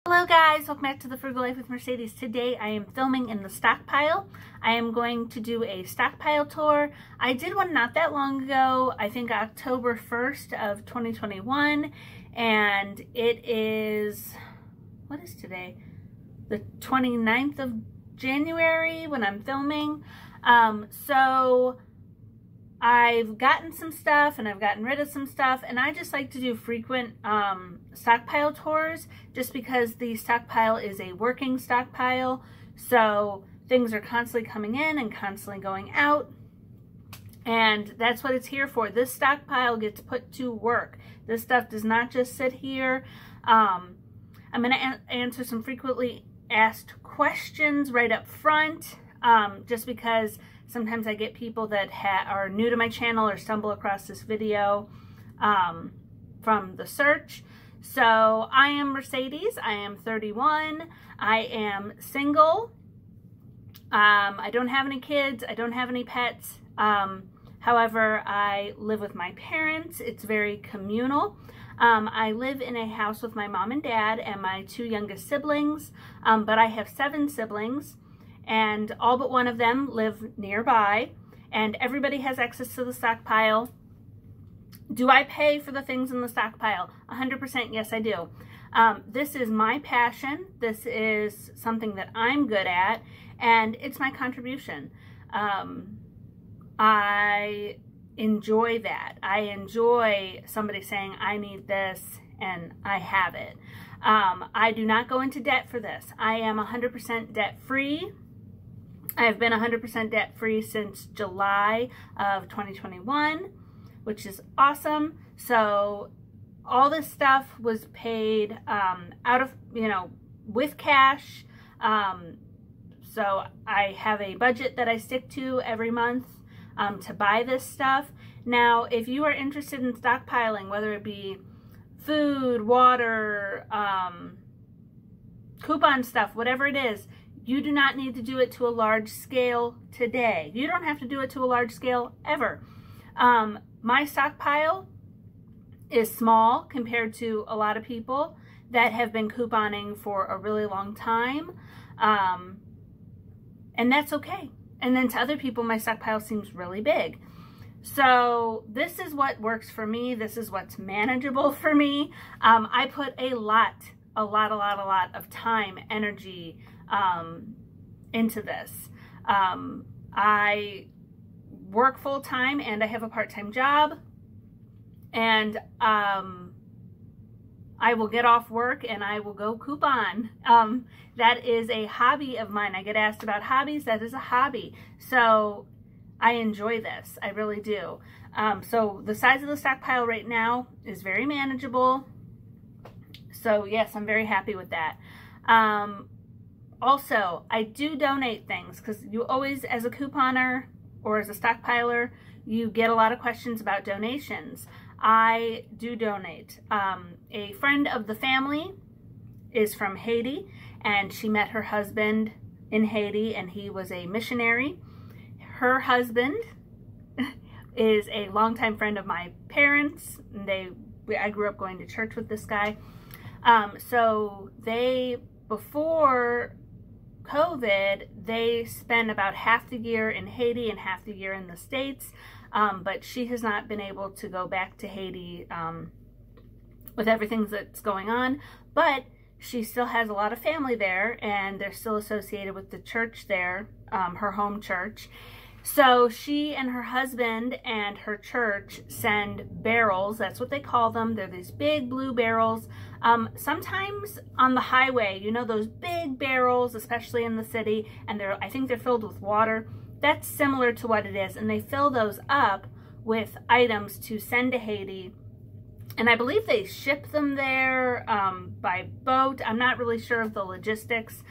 Hello guys, welcome back to the Frugal Life with Mercedes. Today I am filming in the Stockpile. I am going to do a Stockpile tour. I did one not that long ago, I think October 1st of 2021, and it is, what is today? The 29th of January when I'm filming. So I've gotten some stuff and I've gotten rid of some stuff, and I just like to do frequent stockpile tours just because the stockpile is a working stockpile, so things are constantly coming in and constantly going out, and that's what it's here for. This stockpile gets put to work. This stuff does not just sit here. I'm going to answer some frequently asked questions right up front, just because sometimes I get people that are new to my channel or stumble across this video from the search. So I am Mercedes. I am 31. I am single. I don't have any kids. I don't have any pets. However, I live with my parents. It's very communal. I live in a house with my mom and dad and my two youngest siblings, but I have 7 siblings. And all but one of them live nearby, and everybody has access to the stockpile. Do I pay for the things in the stockpile? 100% yes, I do. This is my passion. This is something that I'm good at, and it's my contribution. I enjoy that. I enjoy somebody saying, I need this, and I have it. I do not go into debt for this. I am 100% debt-free. I've been 100% debt-free since July of 2021, which is awesome. So all this stuff was paid out of, with cash. So I have a budget that I stick to every month to buy this stuff. Now, if you are interested in stockpiling, whether it be food, water, coupon stuff, whatever it is, you do not need to do it to a large scale today. You don't have to do it to a large scale ever. My stockpile is small compared to a lot of people that have been couponing for a really long time. And that's okay. And then to other people, my stockpile seems really big. So this is what works for me. This is what's manageable for me. I put a lot of time, energy, into this. I work full-time and I have a part-time job, and I will get off work and I will go coupon. That is a hobby of mine. I get asked about hobbies. That is a hobby. So I enjoy this. I really do. So the size of the stockpile right now is very manageable. So yes, I'm very happy with that. Also, I do donate things because you always, as a couponer or as a stockpiler, you get a lot of questions about donations. I do donate. A friend of the family is from Haiti, and she met her husband in Haiti, and he was a missionary. Her husband is a longtime friend of my parents. I grew up going to church with this guy. So before COVID, they spent about half the year in Haiti and half the year in the States, but she has not been able to go back to Haiti with everything that's going on, but she still has a lot of family there, and they're still associated with the church there, her home church. So she and her husband and her church send barrels. That's what they call them. They're these big blue barrels. Sometimes on the highway, those big barrels, especially in the city, and I think they're filled with water. That's similar to what it is. And they fill those up with items to send to Haiti. And I believe they ship them there by boat. I'm not really sure of the logistics.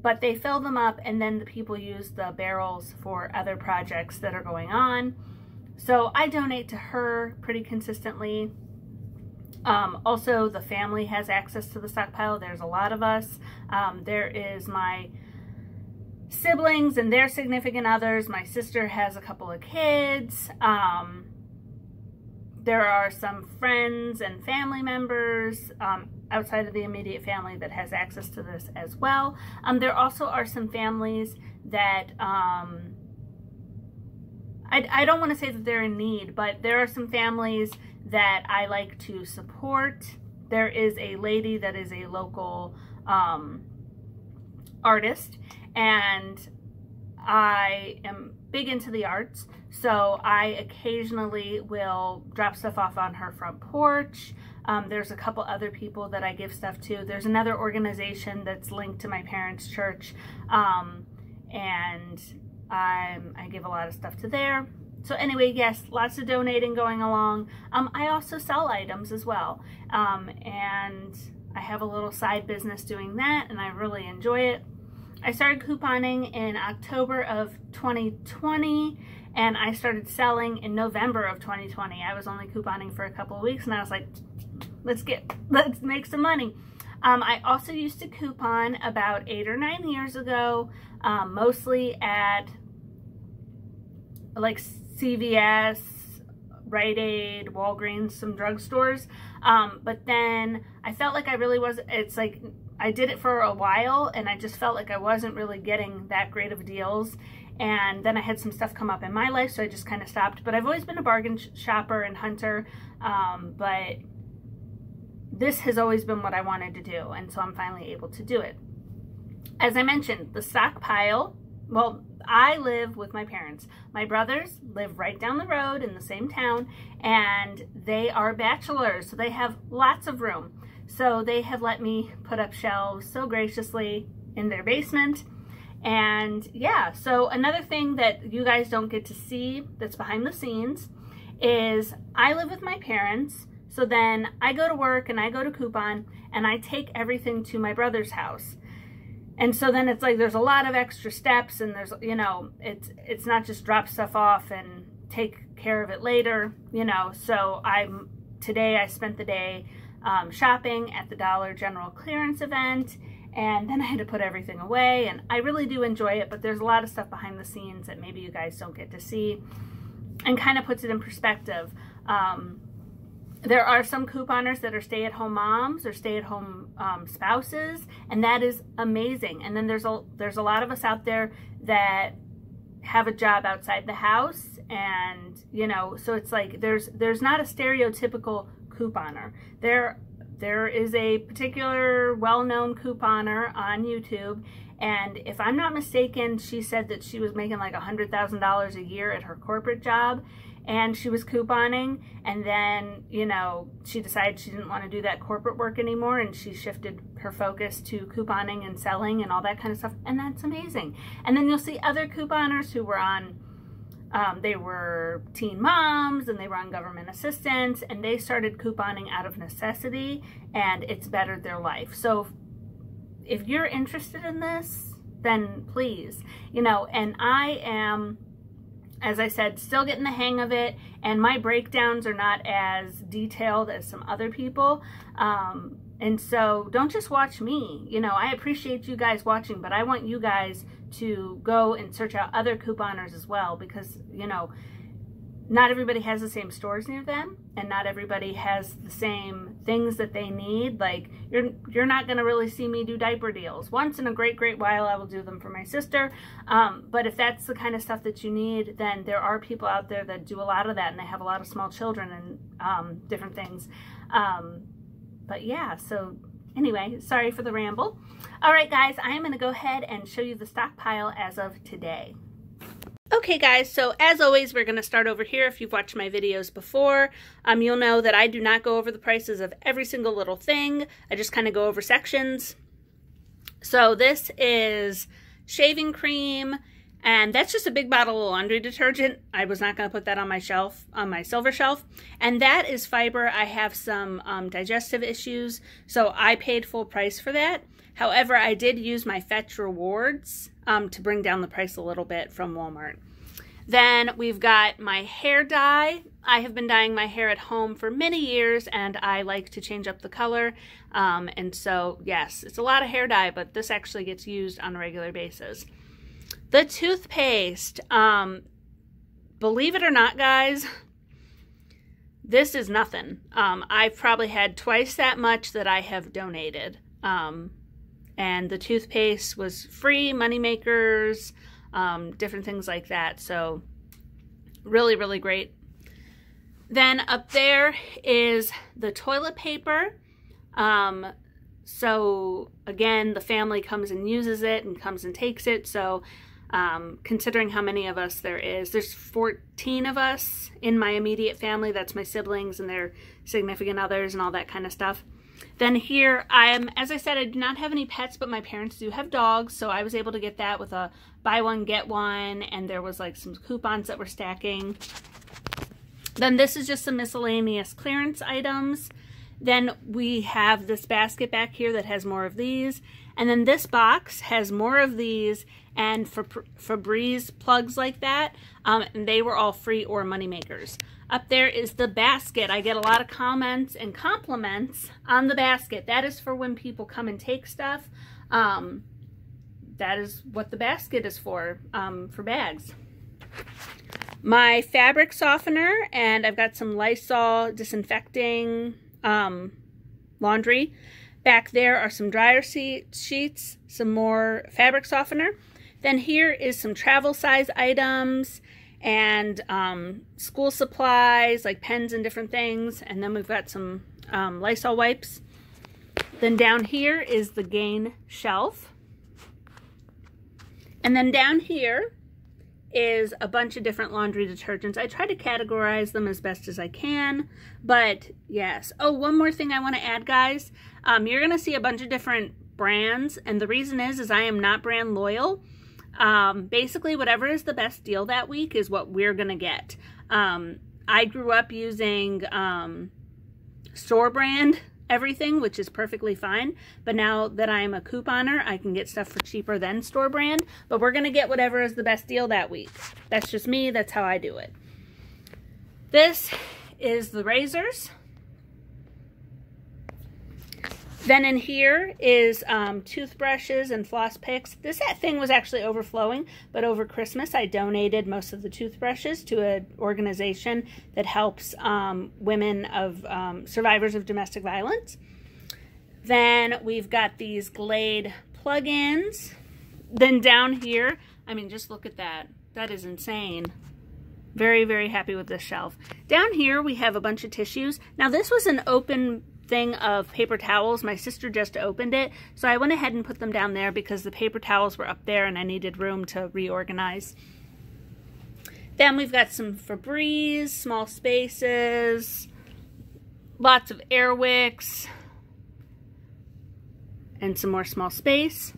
But they fill them up, and then the people use the barrels for other projects that are going on. So I donate to her pretty consistently. Also, the family has access to the stockpile. There's a lot of us. There is my siblings and their significant others. My sister has a couple of kids. There are some friends and family members. outside of the immediate family that has access to this as well. There also are some families that, I don't want to say that they're in need, but there are some families that I like to support. There is a lady that is a local artist, and I am big into the arts, so I occasionally will drop stuff off on her front porch. There's a couple other people that I give stuff to. There's another organization that's linked to my parents' church, and I give a lot of stuff to there. So anyway, yes, lots of donating going along. I also sell items as well, and I have a little side business doing that, and I really enjoy it. I started couponing in October of 2020, and I started selling in November of 2020. I was only couponing for a couple of weeks, and I was like, let's make some money. I also used to coupon about 8 or 9 years ago, mostly at like CVS, Rite Aid, Walgreens, some drugstores. But then I felt like I really was, it's like I did it for a while, and I just felt like I wasn't really getting that great of deals. And then I had some stuff come up in my life, so I just kind of stopped. But I've always been a bargain shopper and hunter, but this has always been what I wanted to do, and so I'm finally able to do it. As I mentioned, the Stockpile, well, I live with my parents. My brothers live right down the road in the same town, and they are bachelors, so they have lots of room. So they have let me put up shelves so graciously in their basement. And yeah, so another thing that you guys don't get to see that's behind the scenes is I live with my parents. So then I go to work and I go to coupon and I take everything to my brother's house. And so then it's like there's a lot of extra steps, and there's, you know, it's not just drop stuff off and take care of it later, you know. So today I spent the day shopping at the Dollar General clearance event, and then I had to put everything away, and I really do enjoy it, but there's a lot of stuff behind the scenes that maybe you guys don't get to see, and kind of puts it in perspective. There are some couponers that are stay-at-home moms or stay-at-home spouses, and that is amazing. And then there's a lot of us out there that have a job outside the house, and you know, so it's like there's not a stereotypical couponer. There is a particular well-known couponer on YouTube, and if I'm not mistaken, she said that she was making like $100,000 a year at her corporate job, and she was couponing, and then, you know, she decided she didn't want to do that corporate work anymore, and she shifted her focus to couponing and selling and all that kind of stuff, and that's amazing. And then you'll see other couponers who were on, they were teen moms, and they were on government assistance, and they started couponing out of necessity, and it's bettered their life. So if you're interested in this, then please, you know, and I am, as I said, still getting the hang of it, and my breakdowns are not as detailed as some other people. And so don't just watch me. You know, I appreciate you guys watching, but I want you guys to go and search out other couponers as well, because, you know, not everybody has the same stores near them, and not everybody has the same things that they need. Like, you're not going to really see me do diaper deals. Once in a great while I will do them for my sister, but if that's the kind of stuff that you need, then there are people out there that do a lot of that, and they have a lot of small children and different things. But yeah, so anyway, sorry for the ramble. All right, guys, I am going to go ahead and show you the Stockpile as of today. Okay guys, so as always, we're going to start over here. If you've watched my videos before, you'll know that I do not go over the prices of every single little thing. I just kind of go over sections. So this is shaving cream, and that's just a big bottle of laundry detergent. I was not going to put that on my shelf, on my silver shelf. And that is fiber. I have some digestive issues, so I paid full price for that. However, I did use my Fetch Rewards to bring down the price a little bit from Walmart. Then we've got my hair dye. I have been dyeing my hair at home for many years, and I like to change up the color. And so, yes, it's a lot of hair dye, but this actually gets used on a regular basis. The toothpaste, believe it or not, guys, this is nothing. I've probably had twice that much that I have donated. And the toothpaste was free, money makers, different things like that. So really, really great. Then up there is the toilet paper. So again, the family comes and uses it and comes and takes it. So considering how many of us there's 14 of us in my immediate family. That's my siblings and their significant others and all that kind of stuff. Then here, as I said, I do not have any pets, but my parents do have dogs, so I was able to get that with a buy one, get one, and there was like some coupons that were stacking. Then this is just some miscellaneous clearance items. Then we have this basket back here that has more of these, and then this box has more of these and Febreze plugs like that, and they were all free or money makers. Up there is the basket. I get a lot of comments and compliments on the basket. That is for when people come and take stuff. That is what the basket is for bags. My fabric softener, and I've got some Lysol disinfecting laundry. Back there are some dryer sheets, some more fabric softener. Then here is some travel size items and school supplies like pens and different things. And then we've got some Lysol wipes. Then down here is the Gain shelf. And then down here is a bunch of different laundry detergents. I try to categorize them as best as I can, but yes. Oh, one more thing I want to add, guys. You're going to see a bunch of different brands, and the reason is I am not brand loyal. Basically, whatever is the best deal that week is what we're going to get. I grew up using store brand everything, which is perfectly fine. But now that I'm a couponer, I can get stuff for cheaper than store brand. But we're going to get whatever is the best deal that week. That's just me. That's how I do it. This is the razors. Then in here is toothbrushes and floss picks. This thing was actually overflowing, but over Christmas I donated most of the toothbrushes to an organization that helps women of survivors of domestic violence. Then we've got these Glade plug-ins. Then down here, I mean, just look at that. That is insane. Very, very happy with this shelf. Down here we have a bunch of tissues. Now this was an open thing of paper towels. My sister just opened it, so I went ahead and put them down there because the paper towels were up there and I needed room to reorganize. Then we've got some Febreze, small spaces, lots of Air Wicks, and some more small space.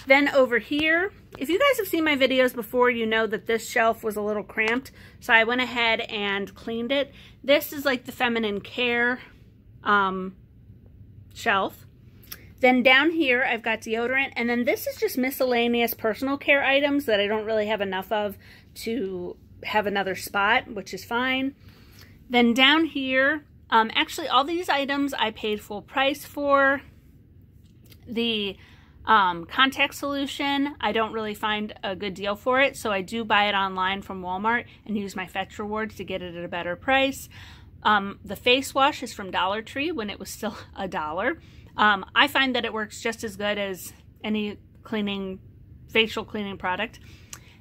Then over here, if you guys have seen my videos before, you know that this shelf was a little cramped, so I went ahead and cleaned it. This is like the feminine care shelf. Then down here I've got deodorant, and then this is just miscellaneous personal care items that I don't really have enough of to have another spot, which is fine. Then down here, actually all these items I paid full price for. The contact solution, I don't really find a good deal for it, so I do buy it online from Walmart and use my Fetch rewards to get it at a better price. The face wash is from Dollar Tree when it was still $1. I find that it works just as good as any facial cleaning product.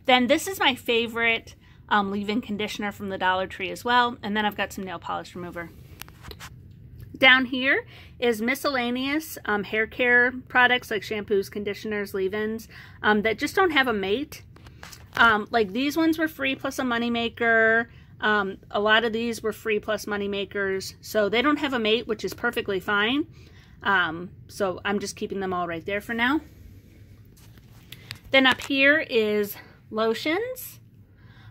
Then this is my favorite leave-in conditioner from the Dollar Tree as well, and then I've got some nail polish remover. Down here is miscellaneous hair care products like shampoos, conditioners, leave-ins that just don't have a mate. Like these ones were free plus a moneymaker. A lot of these were free plus money makers, so they don't have a mate, which is perfectly fine. So I'm just keeping them all right there for now. Then up here is lotions.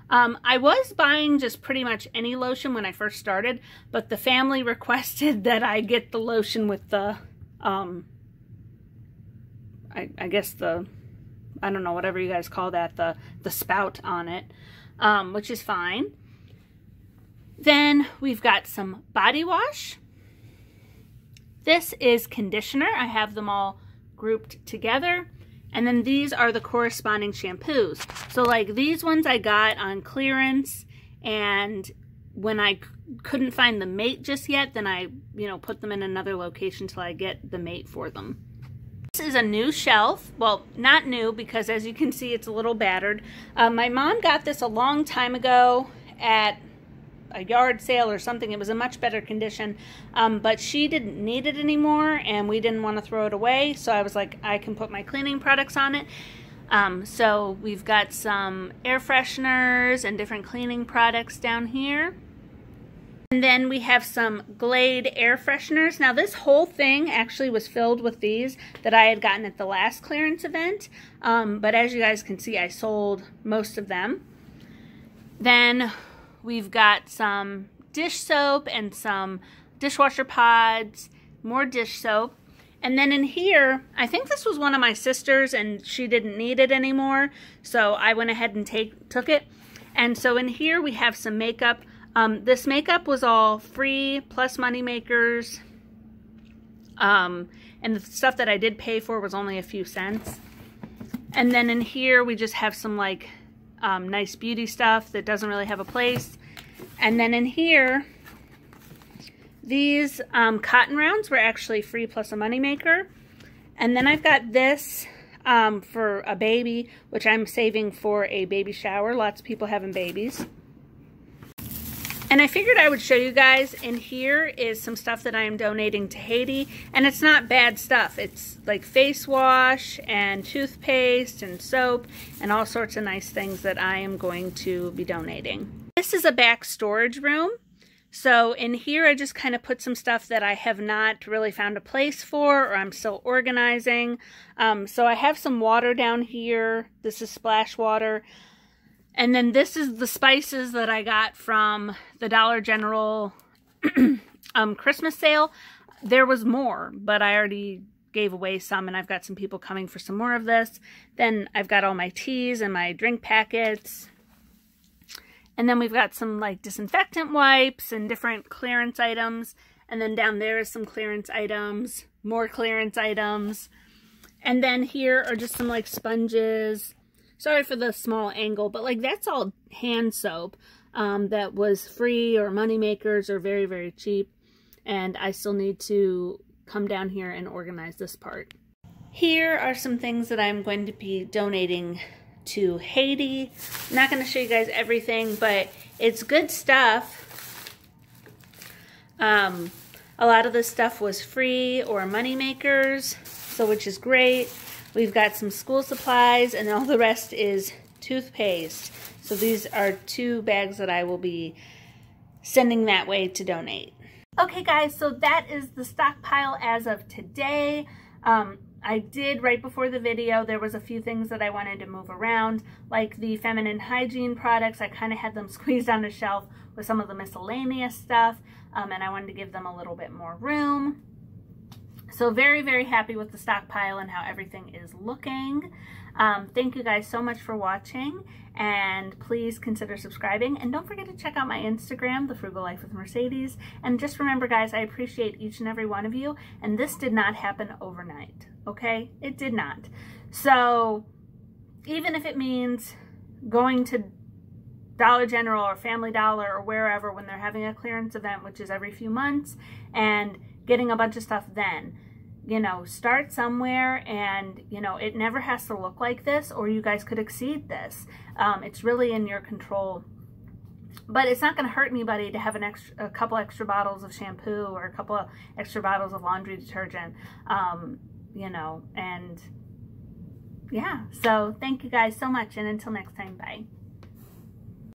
I was buying just pretty much any lotion when I first started, but the family requested that I get the lotion with the, I guess the, I don't know, whatever you guys call that, the spout on it, which is fine. Then we've got some body wash. This is conditioner. I have them all grouped together. And then these are the corresponding shampoos. So like these ones I got on clearance, and when I couldn't find the mate just yet, then I, you know, put them in another location till I get the mate for them. This is a new shelf. Well, not new, because as you can see, it's a little battered. My mom got this a long time ago at a yard sale or something. It was in much better condition, but she didn't need it anymore, and we didn't want to throw it away, so I was like, I can put my cleaning products on it. So we've got some air fresheners and different cleaning products down here. And then we have some Glade air fresheners. Now this whole thing actually was filled with these that I had gotten at the last clearance event. But as you guys can see, I sold most of them. Then we've got some dish soap and some dishwasher pods, more dish soap. And then in here, I think this was one of my sisters and she didn't need it anymore, so I went ahead and took it. And so in here we have some makeup. This makeup was all free, plus money makers. And the stuff that I did pay for was only a few cents. And then in here we just have some like nice beauty stuff that doesn't really have a place. And then in here, these cotton rounds were actually free plus a money maker. And then I've got this for a baby, which I'm saving for a baby shower. Lots of people having babies. And I figured I would show you guys. In here is some stuff that I am donating to Haiti, and it's not bad stuff. It's like face wash and toothpaste and soap and all sorts of nice things that I am going to be donating. This is a back storage room. So in here I just kind of put some stuff that I have not really found a place for, or I'm still organizing. So I have some water down here. This is splash water. And then this is the spices that I got from the Dollar General Christmas sale. There was more, but I already gave away some, and I've got some people coming for some more of this. Then I've got all my teas and my drink packets. And then we've got some like disinfectant wipes and different clearance items. And then down there is some clearance items, more clearance items. And then here are just some like sponges. Sorry for the small angle, but like that's all hand soap that was free or money makers or very, very cheap. And I still need to come down here and organize this part. Here are some things that I'm going to be donating to Haiti. I'm not going to show you guys everything, but it's good stuff. A lot of this stuff was free or money makers, so which is great. We've got some school supplies, and all the rest is toothpaste. So these are 2 bags that I will be sending that way to donate. Okay guys, so that is the stockpile as of today. I did, right before the video, there was a few things that I wanted to move around, like the feminine hygiene products. I kind of had them squeezed on the shelf with some of the miscellaneous stuff, and I wanted to give them a little bit more room. So very, very happy with the stockpile and how everything is looking. Thank you guys so much for watching, and please consider subscribing. And don't forget to check out my Instagram, The Frugal Life with Mercedes. And just remember, guys, I appreciate each and every one of you. And this did not happen overnight, okay? It did not. So even if it means going to Dollar General or Family Dollar or wherever when they're having a clearance event, which is every few months, and getting a bunch of stuff then, you know, start somewhere. And, you know, it never has to look like this, or you guys could exceed this. It's really in your control. But it's not going to hurt anybody to have a couple extra bottles of shampoo or a couple of extra bottles of laundry detergent, you know, and yeah. So thank you guys so much, and until next time, bye.